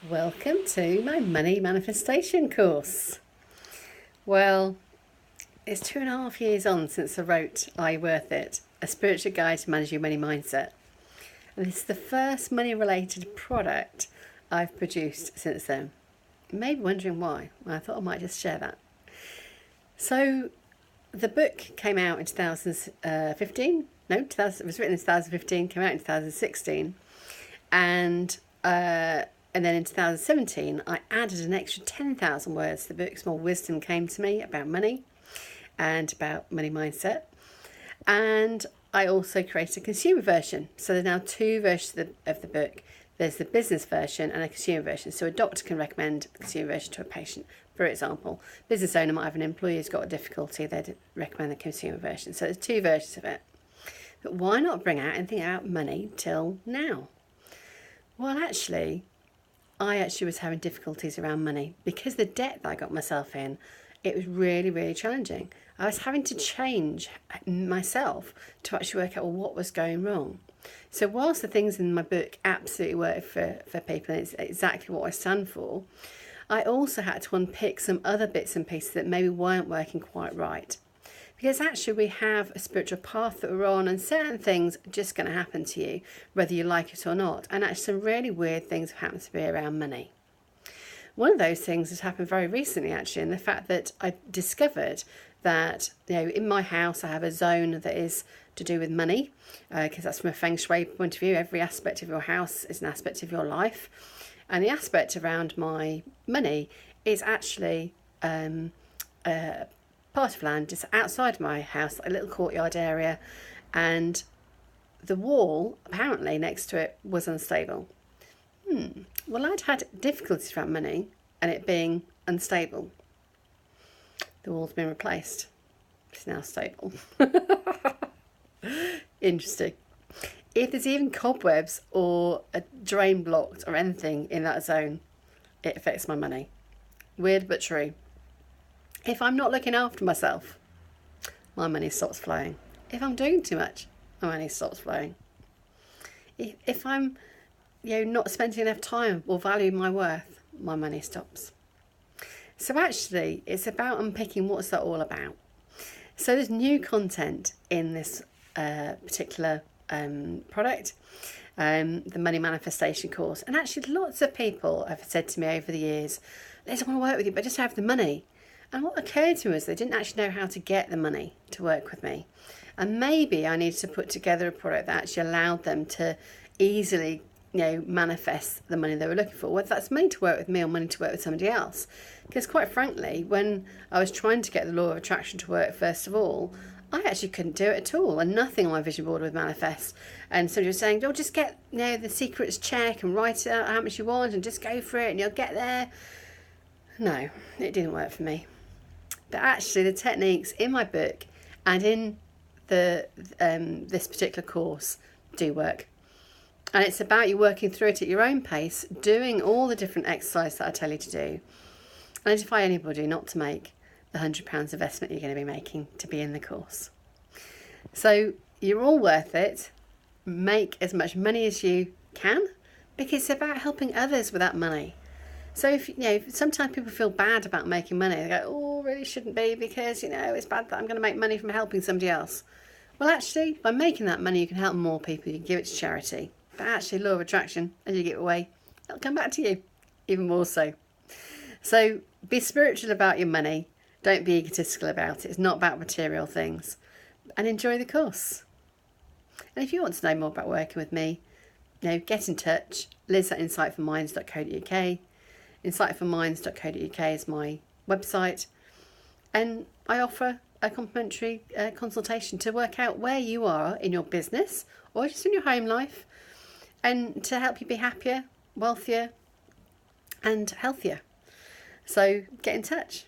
Welcome to my money manifestation course. Well, it's 2.5 years on since I wrote Are You Worth It? A Spiritual Guide to Manage Your Money Mindset. And this is the first money related product I've produced since then. You may be wondering why. Well, I thought I might just share that. So the book came out in 2015. It was written in 2015, came out in 2016. And then in 2017, I added an extra 10,000 words to the book. Some more wisdom came to me about money and about money mindset. And I also created a consumer version. So there's now two versions of the book. There's the business version and a consumer version. So a doctor can recommend the consumer version to a patient. For example, business owner might have an employee who's got a difficulty. They'd recommend the consumer version. So there's two versions of it. But why not bring out anything about money till now? Well, I was having difficulties around money because the debt that I got myself in, it was really, really challenging. I was having to change myself to actually work out what was going wrong. So whilst the things in my book absolutely work for people, and it's exactly what I stand for, I also had to unpick some other bits and pieces that maybe weren't working quite right. Because actually we have a spiritual path that we're on, and certain things are just going to happen to you, whether you like it or not. And actually some really weird things have happened to me around money. One of those things has happened very recently, actually, and the fact that I discovered that, in my house I have a zone that is to do with money, because that's from a feng shui point of view. Every aspect of your house is an aspect of your life. And the aspect around my money is actually part of land just outside my house, a little courtyard area, and the wall apparently next to it was unstable. Well, I'd had difficulties around money and it being unstable. The wall's been replaced. It's now stable. Interesting. If there's even cobwebs or a drain blocked or anything in that zone, it affects my money. Weird but true. If I'm not looking after myself, my money stops flowing. If I'm doing too much, my money stops flowing. If I'm, not spending enough time or valuing my worth, my money stops. So actually, it's about unpicking what's that all about. So there's new content in this particular product, the Money Manifestation course. And actually, lots of people have said to me over the years, they don't want to work with you, but just have the money. And what occurred to me was they didn't actually know how to get the money to work with me. And maybe I needed to put together a product that actually allowed them to easily, manifest the money they were looking for, whether that's money to work with me or money to work with somebody else. Because quite frankly, when I was trying to get the law of attraction to work, first of all, I actually couldn't do it at all, and nothing on my vision board would manifest. And somebody was saying, just get, the secrets check and write out how much you want and just go for it and you'll get there. No, it didn't work for me. But actually the techniques in my book and in this particular course do work. And it's about you working through it at your own pace, doing all the different exercises that I tell you to do. And I defy anybody not to make the £100 investment you're going to be making to be in the course. So you're all worth it. Make as much money as you can, because it's about helping others with that money. So if sometimes people feel bad about making money, they go, really shouldn't be, because it's bad that I'm going to make money from helping somebody else. Well, actually, by making that money, you can help more people. You can give it to charity. But actually, law of attraction, as you give away, it'll come back to you, even more so. So be spiritual about your money. Don't be egotistical about it. It's not about material things. And enjoy the course. And if you want to know more about working with me, get in touch. liz@insightfulminds.co.uk. insightfulminds.co.uk is my website, and I offer a complimentary consultation to work out where you are in your business or just in your home life, and to help you be happier, wealthier and healthier. So get in touch.